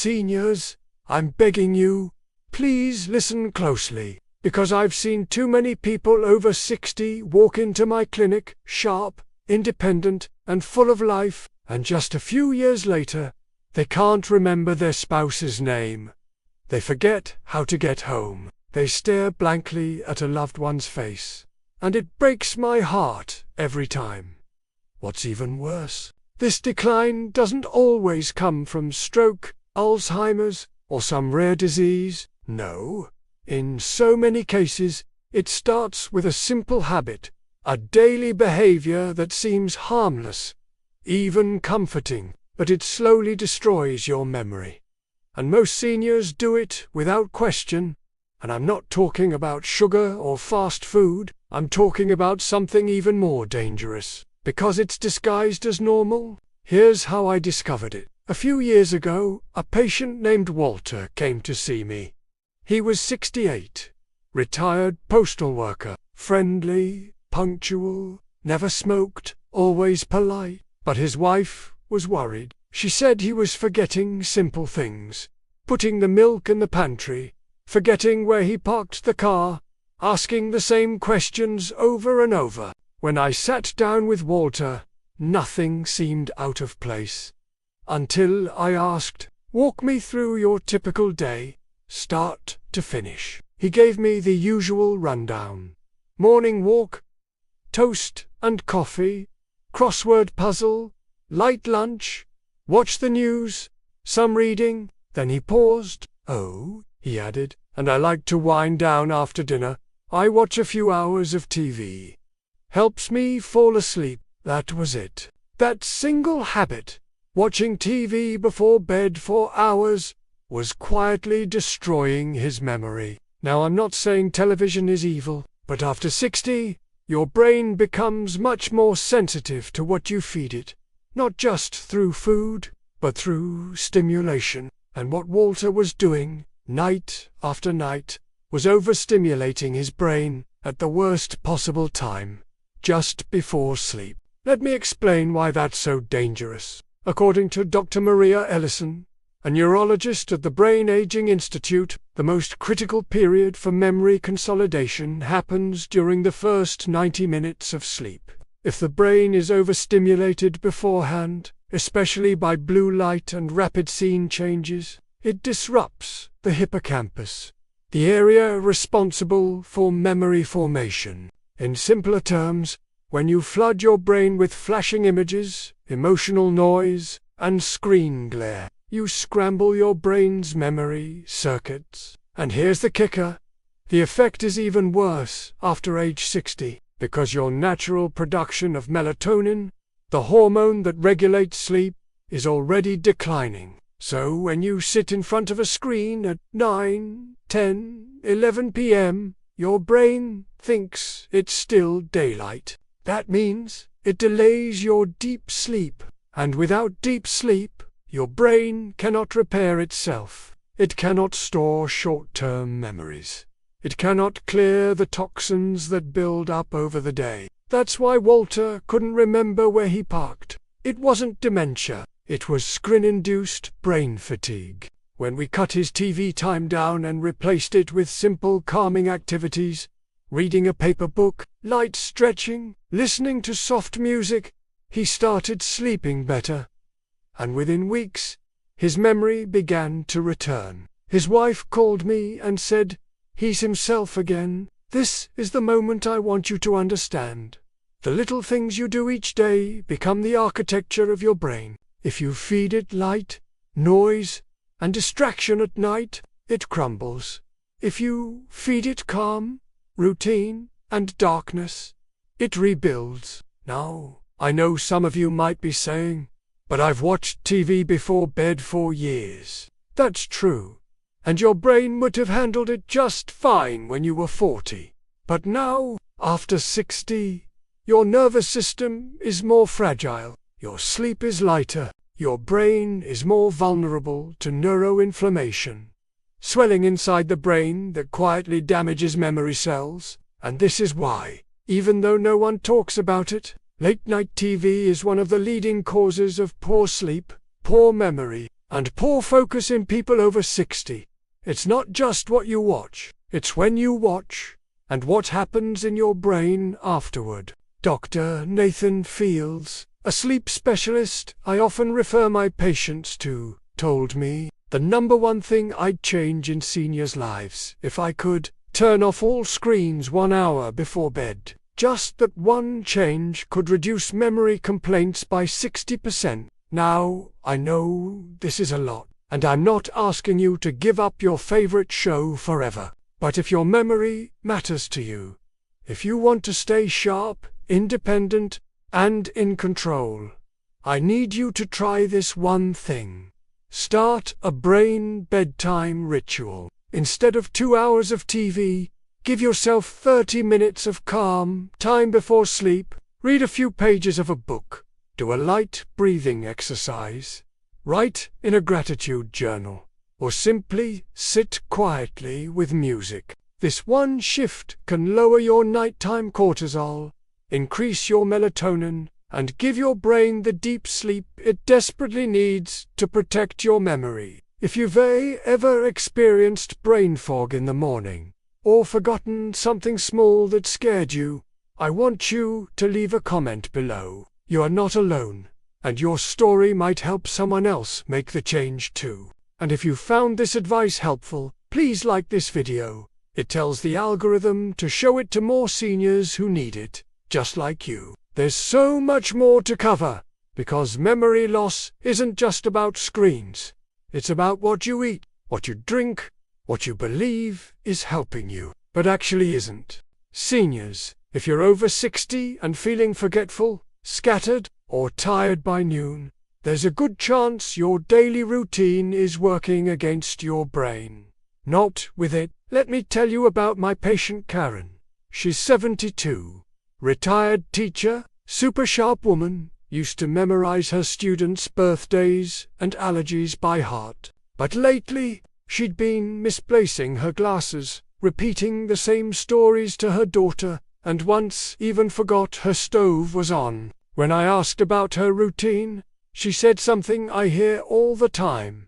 Seniors, I'm begging you, please listen closely, because I've seen too many people over 60 walk into my clinic, sharp, independent, and full of life, and just a few years later, they can't remember their spouse's name. They forget how to get home. They stare blankly at a loved one's face. And it breaks my heart every time. What's even worse, this decline doesn't always come from stroke, Alzheimer's, or some rare disease. No. In so many cases, it starts with a simple habit, a daily behavior that seems harmless, even comforting, but it slowly destroys your memory. And most seniors do it without question. And I'm not talking about sugar or fast food, I'm talking about something even more dangerous, because it's disguised as normal. Here's how I discovered it. A few years ago, a patient named Walter came to see me. He was 68, retired postal worker, friendly, punctual, never smoked, always polite. But his wife was worried. She said he was forgetting simple things, putting the milk in the pantry, forgetting where he parked the car, asking the same questions over and over. When I sat down with Walter, nothing seemed out of place. Until I asked, "Walk me through your typical day, start to finish." He gave me the usual rundown. Morning walk, toast and coffee, crossword puzzle, light lunch, watch the news, some reading. Then he paused. "Oh," he added, "and I like to wind down after dinner. I watch a few hours of TV. Helps me fall asleep." That was it. That single habit, watching TV before bed for hours, was quietly destroying his memory. Now, I'm not saying television is evil, but after 60, your brain becomes much more sensitive to what you feed it, not just through food, but through stimulation. And what Walter was doing, night after night, was overstimulating his brain at the worst possible time, just before sleep. Let me explain why that's so dangerous. According to Dr. Maria Ellison, a neurologist at the Brain Aging Institute, the most critical period for memory consolidation happens during the first 90 minutes of sleep. If the brain is overstimulated beforehand, especially by blue light and rapid scene changes, it disrupts the hippocampus, the area responsible for memory formation. In simpler terms, when you flood your brain with flashing images, emotional noise, and screen glare, you scramble your brain's memory circuits. And here's the kicker. The effect is even worse after age 60, because your natural production of melatonin, the hormone that regulates sleep, is already declining. So when you sit in front of a screen at 9, 10, 11 p.m., your brain thinks it's still daylight. That means it delays your deep sleep. And without deep sleep, your brain cannot repair itself. It cannot store short-term memories. It cannot clear the toxins that build up over the day. That's why Walter couldn't remember where he parked. It wasn't dementia. It was screen-induced brain fatigue. When we cut his TV time down and replaced it with simple calming activities, reading a paper book, light stretching, listening to soft music, he started sleeping better. And within weeks, his memory began to return. His wife called me and said, "He's himself again. This is the moment I want you to understand. The little things you do each day become the architecture of your brain. If you feed it light, noise, and distraction at night, it crumbles. If you feed it calm, routine, and darkness, it rebuilds." Now, I know some of you might be saying, "But I've watched TV before bed for years." That's true, and your brain would have handled it just fine when you were 40. But now, after 60, your nervous system is more fragile, your sleep is lighter, your brain is more vulnerable to neuroinflammation, swelling inside the brain that quietly damages memory cells. And this is why, even though no one talks about it, late-night TV is one of the leading causes of poor sleep, poor memory, and poor focus in people over 60. It's not just what you watch, it's when you watch, and what happens in your brain afterward. Dr. Nathan Fields, a sleep specialist I often refer my patients to, told me, the number one thing I'd change in seniors' lives, if I could, turn off all screens 1 hour before bed. Just that one change could reduce memory complaints by 60%. Now, I know this is a lot, and I'm not asking you to give up your favorite show forever. But if your memory matters to you, if you want to stay sharp, independent, and in control, I need you to try this one thing. Start a brain bedtime ritual. Instead of 2 hours of TV, give yourself 30 minutes of calm time before sleep. Read a few pages of a book. Do a light breathing exercise. Write in a gratitude journal. Or simply sit quietly with music. This one shift can lower your nighttime cortisol, increase your melatonin, and give your brain the deep sleep it desperately needs to protect your memory. If you've ever experienced brain fog in the morning, or forgotten something small that scared you, I want you to leave a comment below. You are not alone, and your story might help someone else make the change too. And if you found this advice helpful, please like this video. It tells the algorithm to show it to more seniors who need it, just like you. There's so much more to cover, because memory loss isn't just about screens. It's about what you eat, what you drink, what you believe is helping you, but actually isn't. Seniors, if you're over 60 and feeling forgetful, scattered, or tired by noon, there's a good chance your daily routine is working against your brain. Not with it. Let me tell you about my patient Karen. She's 72. Retired teacher, super sharp woman, used to memorize her students' birthdays and allergies by heart. But lately, she'd been misplacing her glasses, repeating the same stories to her daughter, and once even forgot her stove was on. When I asked about her routine, she said something I hear all the time.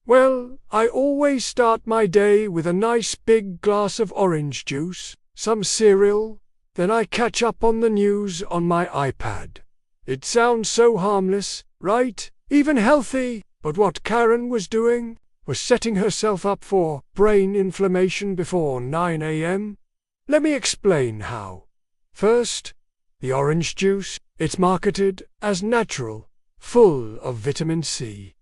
Well, I always start my day with a nice big glass of orange juice, some cereal, then I catch up on the news on my iPad. It sounds so harmless, right? Even healthy, but what Karen was doing was setting herself up for brain inflammation before 9 a.m. Let me explain how. First, the orange juice, it's marketed as natural, full of vitamin C.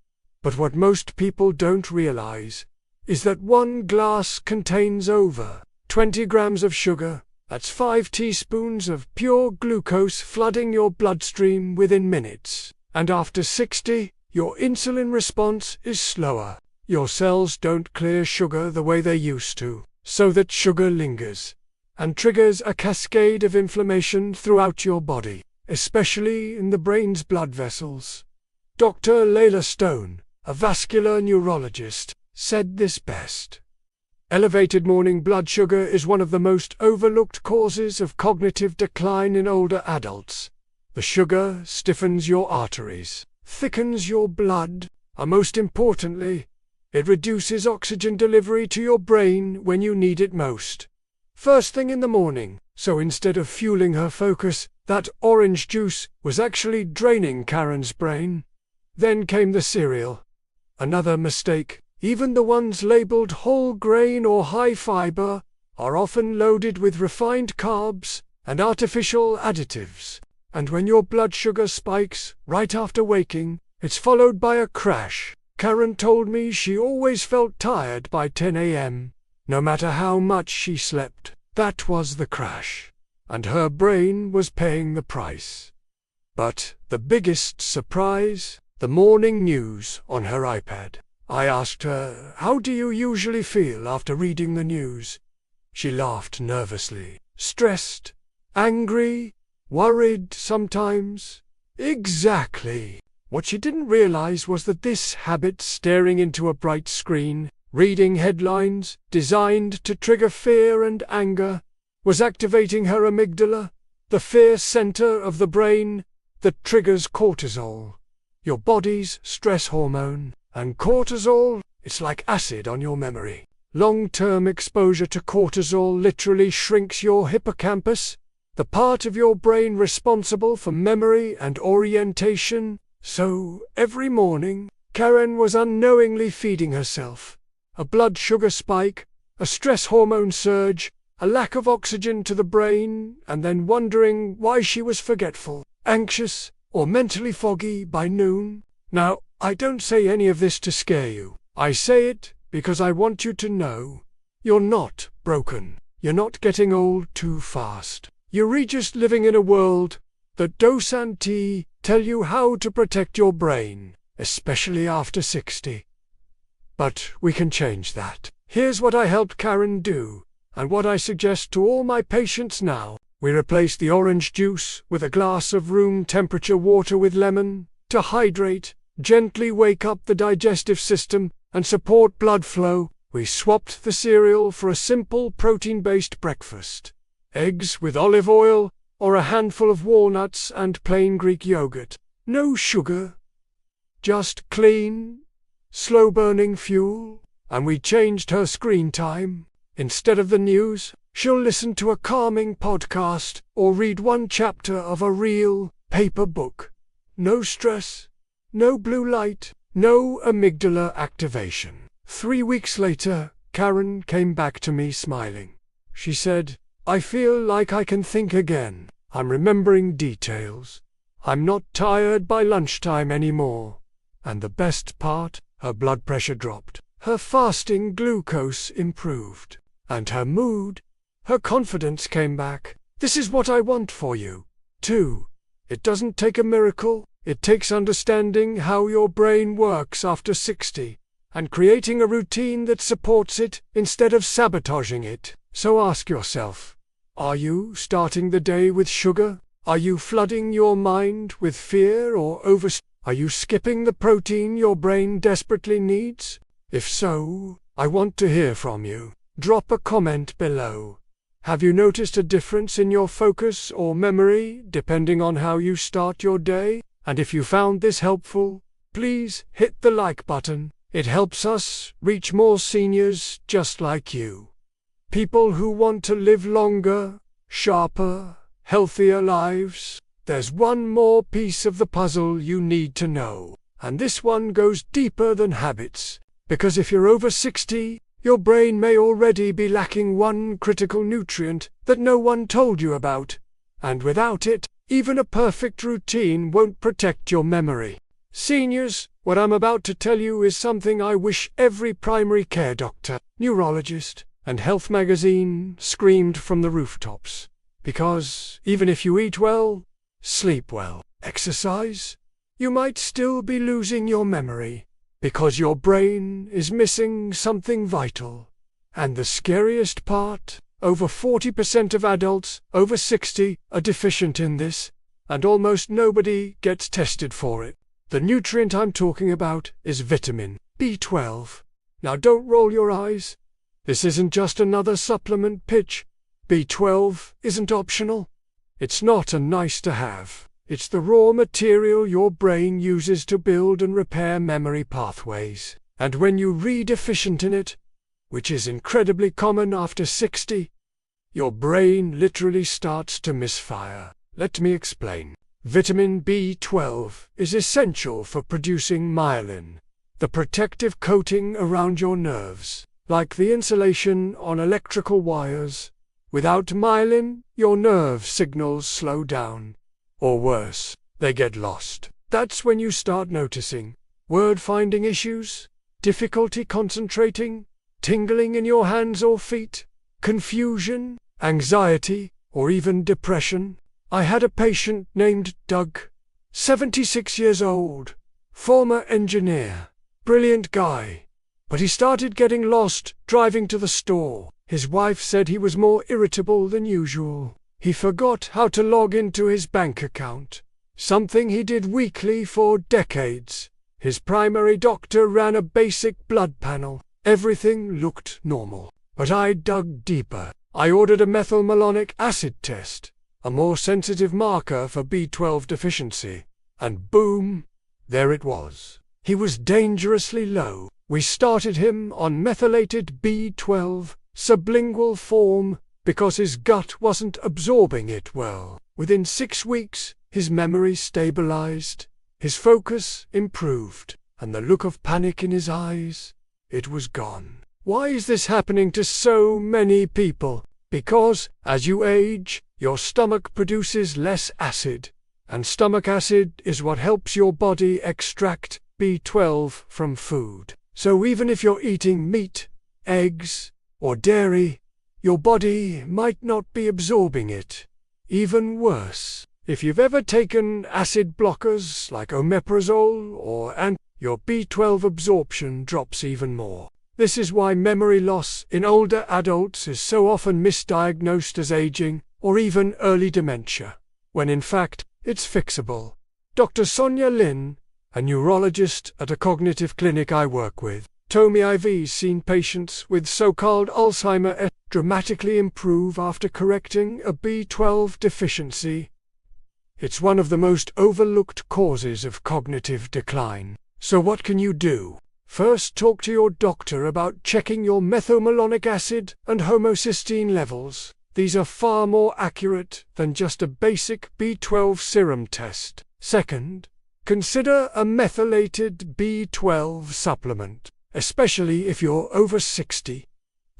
But what most people don't realize is that one glass contains over 20 grams of sugar. That's 5 teaspoons of pure glucose flooding your bloodstream within minutes. And after 60, your insulin response is slower. Your cells don't clear sugar the way they used to, so that sugar lingers and triggers a cascade of inflammation throughout your body, especially in the brain's blood vessels. Dr. Layla Stone, a vascular neurologist, said this best. Elevated morning blood sugar is one of the most overlooked causes of cognitive decline in older adults. The sugar stiffens your arteries, thickens your blood, and most importantly, it reduces oxygen delivery to your brain when you need it most. First thing in the morning, so instead of fueling her focus, that orange juice was actually draining Karen's brain. Then came the cereal. Another mistake. Even the ones labeled whole grain or high fiber are often loaded with refined carbs and artificial additives. And when your blood sugar spikes right after waking, it's followed by a crash. Karen told me she always felt tired by 10 a.m. No matter how much she slept, that was the crash. And her brain was paying the price. But the biggest surprise, the morning news on her iPad. I asked her, "How do you usually feel after reading the news?" She laughed nervously. "Stressed, angry, worried sometimes." Exactly. What she didn't realize was that this habit, staring into a bright screen, reading headlines designed to trigger fear and anger, was activating her amygdala, the fear center of the brain that triggers cortisol, your body's stress hormone. And cortisol, it's like acid on your memory. Long-term exposure to cortisol literally shrinks your hippocampus, the part of your brain responsible for memory and orientation. So, every morning, Karen was unknowingly feeding herself a blood sugar spike, a stress hormone surge, a lack of oxygen to the brain, and then wondering why she was forgetful, anxious, or mentally foggy by noon. Now, I don't say any of this to scare you. I say it because I want you to know you're not broken. You're not getting old too fast. You're just living in a world that Dosanti tell you how to protect your brain, especially after 60. But we can change that. Here's what I helped Karen do, and what I suggest to all my patients now. We replace the orange juice with a glass of room temperature water with lemon to hydrate, gently wake up the digestive system, and support blood flow. We swapped the cereal for a simple protein-based breakfast. Eggs with olive oil, or a handful of walnuts and plain Greek yogurt. No sugar. Just clean, slow-burning fuel. And we changed her screen time. Instead of the news, she'll listen to a calming podcast or read one chapter of a real paper book. No stress, no blue light, no amygdala activation. 3 weeks later, Karen came back to me smiling. She said, "I feel like I can think again. I'm remembering details. I'm not tired by lunchtime anymore." And the best part, her blood pressure dropped. Her fasting glucose improved. And her mood, her confidence came back. This is what I want for you, too. It doesn't take a miracle. It takes understanding how your brain works after 60, and creating a routine that supports it instead of sabotaging it. So ask yourself, are you starting the day with sugar? Are you flooding your mind with fear or Are you skipping the protein your brain desperately needs? If so, I want to hear from you. Drop a comment below. Have you noticed a difference in your focus or memory depending on how you start your day? And if you found this helpful, please hit the like button. It helps us reach more seniors just like you. People who want to live longer, sharper, healthier lives. There's one more piece of the puzzle you need to know. And this one goes deeper than habits. Because if you're over 60, your brain may already be lacking one critical nutrient that no one told you about. And without it, even a perfect routine won't protect your memory. Seniors, what I'm about to tell you is something I wish every primary care doctor, neurologist, and health magazine screamed from the rooftops. Because even if you eat well, sleep well, exercise, you might still be losing your memory. Because your brain is missing something vital. And the scariest part, over 40% of adults over 60 are deficient in this, and almost nobody gets tested for it. The nutrient I'm talking about is vitamin B12. Now don't roll your eyes. This isn't just another supplement pitch. B12 isn't optional. It's not a nice to have. It's the raw material your brain uses to build and repair memory pathways. And when you're deficient in it, which is incredibly common after 60, your brain literally starts to misfire. Let me explain. Vitamin B12 is essential for producing myelin, the protective coating around your nerves, like the insulation on electrical wires. Without myelin, your nerve signals slow down. Or worse, they get lost. That's when you start noticing word-finding issues, difficulty concentrating, tingling in your hands or feet, confusion, anxiety, or even depression. I had a patient named Doug, 76 years old, former engineer, brilliant guy. But he started getting lost driving to the store. His wife said he was more irritable than usual. He forgot how to log into his bank account, something he did weekly for decades. His primary doctor ran a basic blood panel. Everything looked normal. But I dug deeper. I ordered a methylmalonic acid test, a more sensitive marker for B12 deficiency. And boom, there it was. He was dangerously low. We started him on methylated B12 sublingual form because his gut wasn't absorbing it well. Within 6 weeks, his memory stabilized, his focus improved, and the look of panic in his eyes, it was gone. Why is this happening to so many people? Because, as you age, your stomach produces less acid, and stomach acid is what helps your body extract B12 from food. So even if you're eating meat, eggs, or dairy, your body might not be absorbing it. Even worse, if you've ever taken acid blockers like omeprazole or your B12 absorption drops even more. This is why memory loss in older adults is so often misdiagnosed as aging or even early dementia, when in fact it's fixable. Dr. Sonia Lin, a neurologist at a cognitive clinic I work with, told me I've seen patients with so-called Alzheimer's dramatically improve after correcting a B12 deficiency. It's one of the most overlooked causes of cognitive decline. So what can you do? First, talk to your doctor about checking your methylmalonic acid and homocysteine levels. These are far more accurate than just a basic B12 serum test. Second, consider a methylated B12 supplement, especially if you're over 60.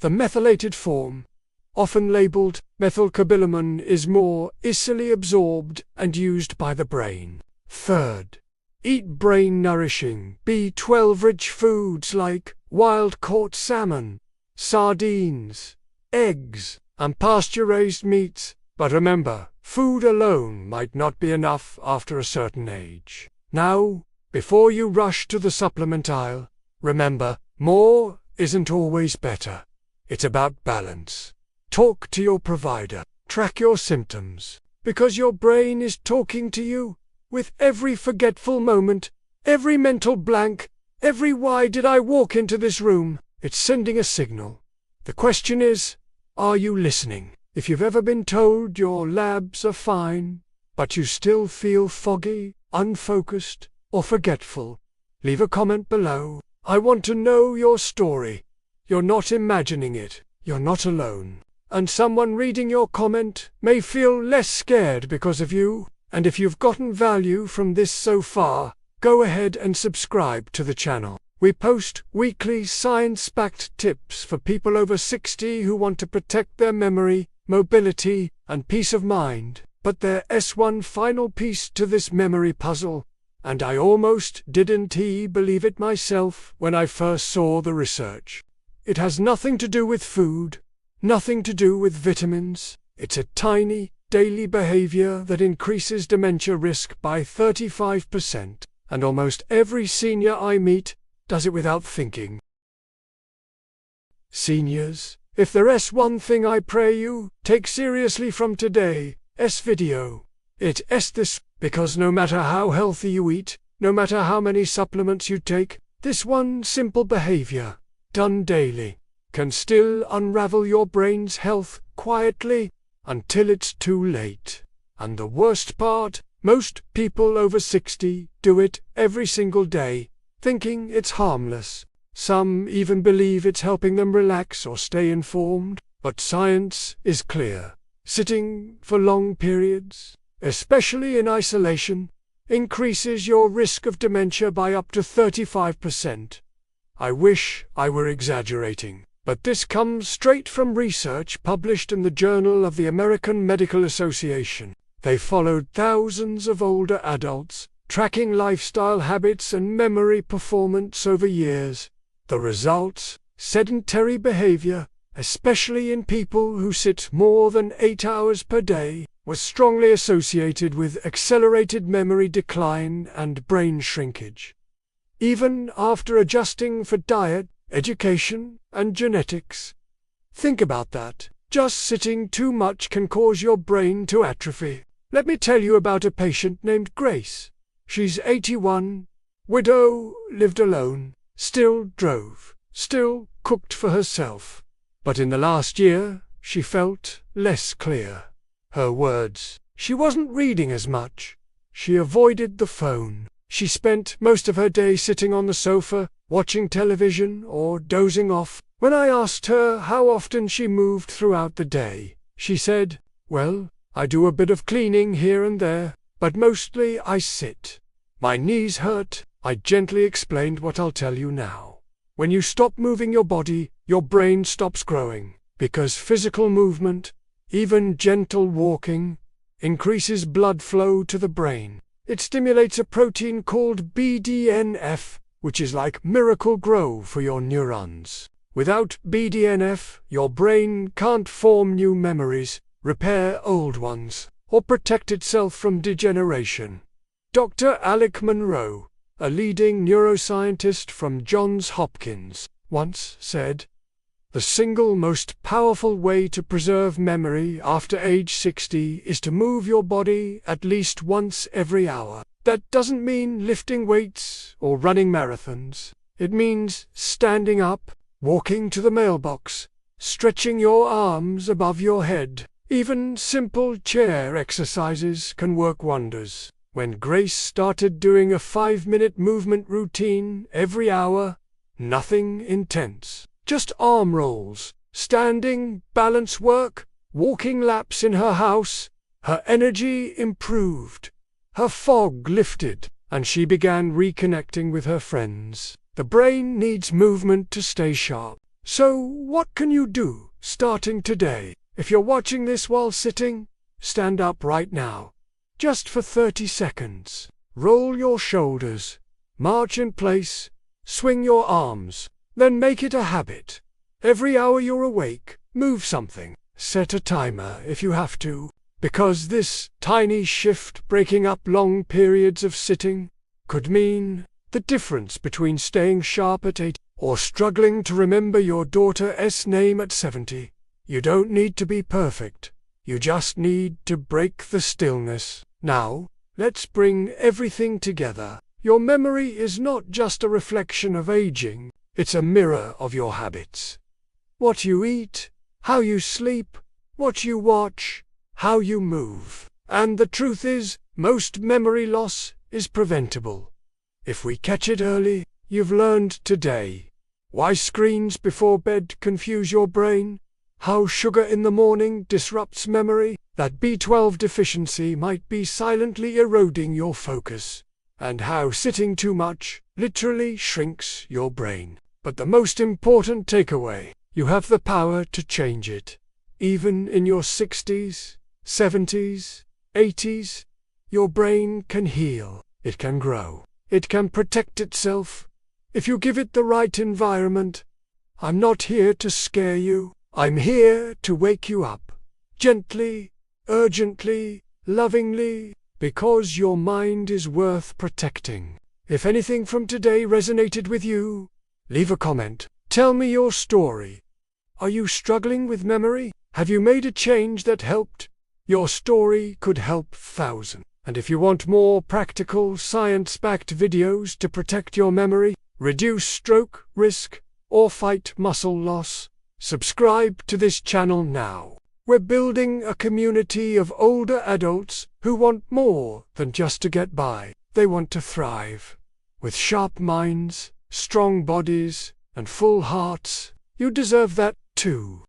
The methylated form, often labeled methylcobalamin, is more easily absorbed and used by the brain. Third, eat brain-nourishing, B12-rich foods like wild-caught salmon, sardines, eggs, and pasture-raised meats. But remember, food alone might not be enough after a certain age. Now, before you rush to the supplement aisle, remember, more isn't always better. It's about balance. Talk to your provider. Track your symptoms, because your brain is talking to you. With every forgetful moment, every mental blank, every "why did I walk into this room?" it's sending a signal. The question is, are you listening? If you've ever been told your labs are fine, but you still feel foggy, unfocused, or forgetful, leave a comment below. I want to know your story. You're not imagining it. You're not alone. And someone reading your comment may feel less scared because of you. And if you've gotten value from this so far, go ahead and subscribe to the channel. We post weekly science-backed tips for people over 60 who want to protect their memory, mobility, and peace of mind. But there's one final piece to this memory puzzle, and I almost didn't believe it myself when I first saw the research. It has nothing to do with food, nothing to do with vitamins. It's a tiny, daily behavior that increases dementia risk by 35%, and almost every senior I meet does it without thinking. Seniors, if there's one thing I pray you take seriously from today's video, it's this, because no matter how healthy you eat, no matter how many supplements you take, this one simple behavior, done daily, can still unravel your brain's health quietly until it's too late. And the worst part, most people over 60 do it every single day, thinking it's harmless. Some even believe it's helping them relax or stay informed. But science is clear. Sitting for long periods, especially in isolation, increases your risk of dementia by up to 35%. I wish I were exaggerating, but this comes straight from research published in the Journal of the American Medical Association. They followed thousands of older adults, tracking lifestyle habits and memory performance over years. The results: sedentary behavior, especially in people who sit more than 8 hours per day, was strongly associated with accelerated memory decline and brain shrinkage. Even after adjusting for diet, education, and genetics. Think about that. Just sitting too much can cause your brain to atrophy. Let me tell you about a patient named Grace. She's 81, widow, lived alone, still drove, still cooked for herself. But in the last year, she felt less clear. Her words: she wasn't reading as much. She avoided the phone. She spent most of her day sitting on the sofa, watching television or dozing off. When I asked her how often she moved throughout the day, she said, "Well, I do a bit of cleaning here and there, but mostly I sit. My knees hurt." I gently explained what I'll tell you now. When you stop moving your body, your brain stops growing, because physical movement, even gentle walking, increases blood flow to the brain. It stimulates a protein called BDNF, which is like Miracle-Gro for your neurons. Without BDNF, your brain can't form new memories, repair old ones, or protect itself from degeneration. Dr. Alec Monroe, a leading neuroscientist from Johns Hopkins, once said, "The single most powerful way to preserve memory after age 60 is to move your body at least once every hour." That doesn't mean lifting weights or running marathons. It means standing up, walking to the mailbox, stretching your arms above your head. Even simple chair exercises can work wonders. When Grace started doing a 5-minute movement routine every hour, nothing intense, just arm rolls, standing, balance work, walking laps in her house, her energy improved, her fog lifted, and she began reconnecting with her friends. The brain needs movement to stay sharp. So what can you do starting today? If you're watching this while sitting, stand up right now. Just for 30 seconds. Roll your shoulders, march in place, swing your arms, then make it a habit. Every hour you're awake, move something. Set a timer if you have to, because this tiny shift, breaking up long periods of sitting, could mean the difference between staying sharp at 8 or struggling to remember your daughter's name at 70. You don't need to be perfect. You just need to break the stillness. Now, let's bring everything together. Your memory is not just a reflection of aging, it's a mirror of your habits. What you eat, how you sleep, what you watch, how you move. And the truth is, most memory loss is preventable. If we catch it early. You've learned today why screens before bed confuse your brain, how sugar in the morning disrupts memory, that B12 deficiency might be silently eroding your focus, and how sitting too much literally shrinks your brain. But the most important takeaway, you have the power to change it. Even in your 60s, 70s, 80s, your brain can heal, it can grow, it can protect itself, if you give it the right environment. I'm not here to scare you. I'm here to wake you up, gently, urgently, lovingly, because your mind is worth protecting. If anything from today resonated with you, leave a comment. Tell me your story. Are you struggling with memory? Have you made a change that helped? Your story could help thousands. And if you want more practical, science-backed videos to protect your memory, reduce stroke risk, or fight muscle loss, subscribe to this channel now. We're building a community of older adults who want more than just to get by. They want to thrive. With sharp minds, strong bodies, and full hearts, you deserve that too.